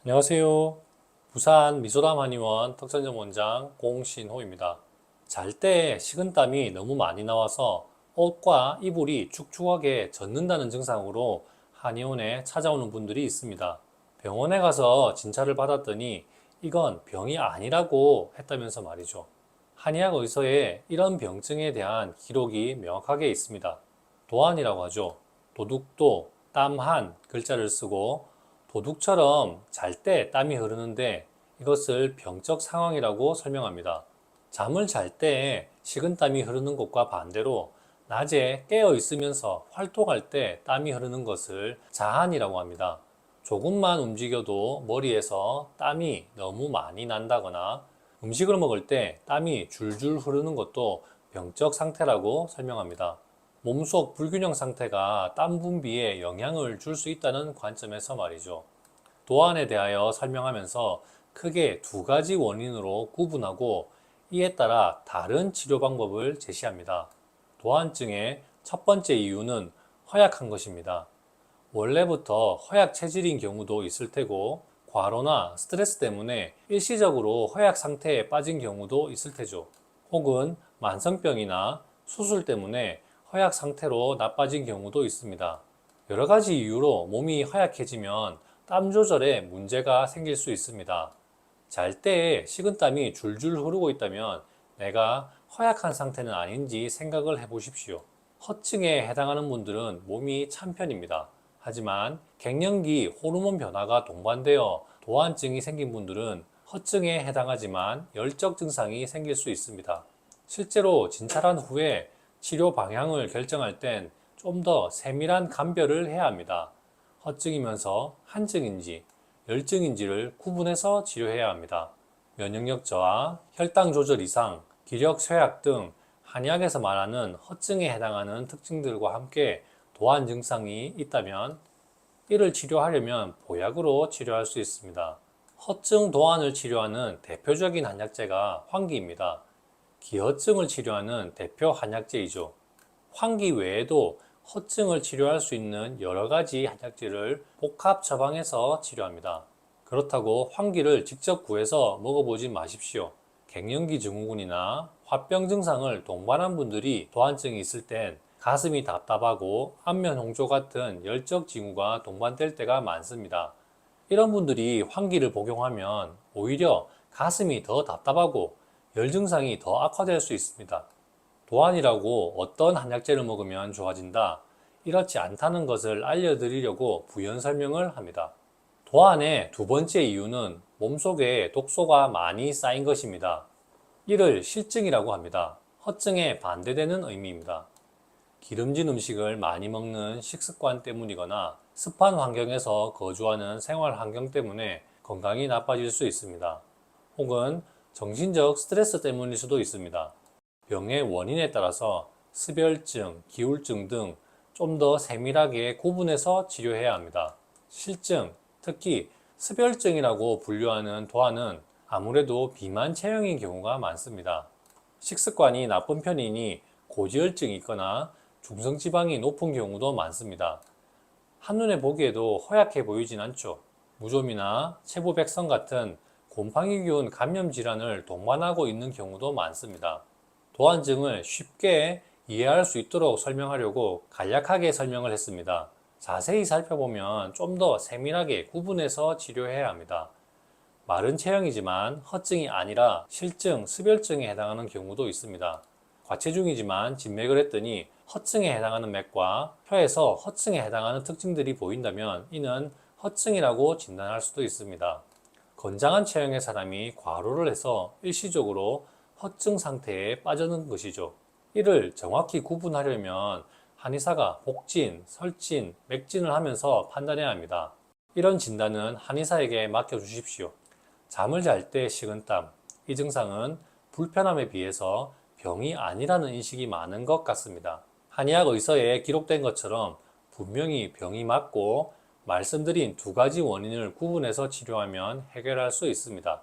안녕하세요. 부산 미소담 한의원 턱전점 원장 공신호입니다. 잘 때 식은땀이 너무 많이 나와서 옷과 이불이 축축하게 젖는다는 증상으로 한의원에 찾아오는 분들이 있습니다. 병원에 가서 진찰을 받았더니 이건 병이 아니라고 했다면서 말이죠. 한의학 의서에 이런 병증에 대한 기록이 명확하게 있습니다. 도안이라고 하죠. 도둑도 땀한 글자를 쓰고 도둑처럼 잘 때 땀이 흐르는데 이것을 병적 상황이라고 설명합니다. 잠을 잘 때 식은땀이 흐르는 것과 반대로 낮에 깨어 있으면서 활동할 때 땀이 흐르는 것을 자한이라고 합니다. 조금만 움직여도 머리에서 땀이 너무 많이 난다거나 음식을 먹을 때 땀이 줄줄 흐르는 것도 병적 상태라고 설명합니다. 몸속 불균형 상태가 땀 분비에 영향을 줄 수 있다는 관점에서 말이죠. 도안에 대하여 설명하면서 크게 두 가지 원인으로 구분하고 이에 따라 다른 치료 방법을 제시합니다. 도안증의 첫 번째 이유는 허약한 것입니다. 원래부터 허약 체질인 경우도 있을 테고 과로나 스트레스 때문에 일시적으로 허약 상태에 빠진 경우도 있을 테죠. 혹은 만성병이나 수술 때문에 허약 상태로 나빠진 경우도 있습니다. 여러 가지 이유로 몸이 허약해지면 땀 조절에 문제가 생길 수 있습니다. 잘 때 식은땀이 줄줄 흐르고 있다면 내가 허약한 상태는 아닌지 생각을 해보십시오. 허증에 해당하는 분들은 몸이 찬 편입니다. 하지만 갱년기 호르몬 변화가 동반되어 도안증이 생긴 분들은 허증에 해당하지만 열적 증상이 생길 수 있습니다. 실제로 진찰한 후에 치료 방향을 결정할 땐 좀 더 세밀한 감별을 해야 합니다. 허증이면서 한증인지 열증인지를 구분해서 치료해야 합니다. 면역력 저하, 혈당 조절 이상, 기력 쇠약 등 한의학에서 말하는 허증에 해당하는 특징들과 함께 도안 증상이 있다면 이를 치료하려면 보약으로 치료할 수 있습니다. 허증 도안을 치료하는 대표적인 한약재가 환기입니다. 기허증을 치료하는 대표 한약재이죠. 환기 외에도 허증을 치료할 수 있는 여러 가지 한약재를 복합 처방해서 치료합니다. 그렇다고 환기를 직접 구해서 먹어보지 마십시오. 갱년기 증후군이나 화병 증상을 동반한 분들이 도안증이 있을 땐 가슴이 답답하고 안면 홍조 같은 열적 징후가 동반될 때가 많습니다. 이런 분들이 환기를 복용하면 오히려 가슴이 더 답답하고 열 증상이 더 악화될 수 있습니다. 도안이라고 어떤 한약재를 먹으면 좋아진다, 이렇지 않다는 것을 알려드리려고 부연 설명을 합니다. 도안의 두 번째 이유는 몸속에 독소가 많이 쌓인 것입니다. 이를 실증이라고 합니다. 허증에 반대되는 의미입니다. 기름진 음식을 많이 먹는 식습관 때문이거나 습한 환경에서 거주하는 생활 환경 때문에 건강이 나빠질 수 있습니다. 혹은 정신적 스트레스 때문일 수도 있습니다. 병의 원인에 따라서 습열증, 기울증 등 좀 더 세밀하게 구분해서 치료해야 합니다. 실증, 특히 습열증이라고 분류하는 도안은 아무래도 비만 체형인 경우가 많습니다. 식습관이 나쁜 편이니 고지혈증이 있거나 중성지방이 높은 경우도 많습니다. 한눈에 보기에도 허약해 보이진 않죠. 무좀이나 체부백성 같은 곰팡이균 감염 질환을 동반하고 있는 경우도 많습니다. 도안증을 쉽게 이해할 수 있도록 설명하려고 간략하게 설명을 했습니다. 자세히 살펴보면 좀 더 세밀하게 구분해서 치료해야 합니다. 마른 체형이지만 허증이 아니라 실증, 습열증에 해당하는 경우도 있습니다. 과체중이지만 진맥을 했더니 허증에 해당하는 맥과 혀에서 허증에 해당하는 특징들이 보인다면 이는 허증이라고 진단할 수도 있습니다. 건장한 체형의 사람이 과로를 해서 일시적으로 허증 상태에 빠져든 것이죠. 이를 정확히 구분하려면 한의사가 복진, 설진, 맥진을 하면서 판단해야 합니다. 이런 진단은 한의사에게 맡겨주십시오. 잠을 잘 때 식은땀, 이 증상은 불편함에 비해서 병이 아니라는 인식이 많은 것 같습니다. 한의학 의서에 기록된 것처럼 분명히 병이 맞고 말씀드린 두 가지 원인을 구분해서 치료하면 해결할 수 있습니다.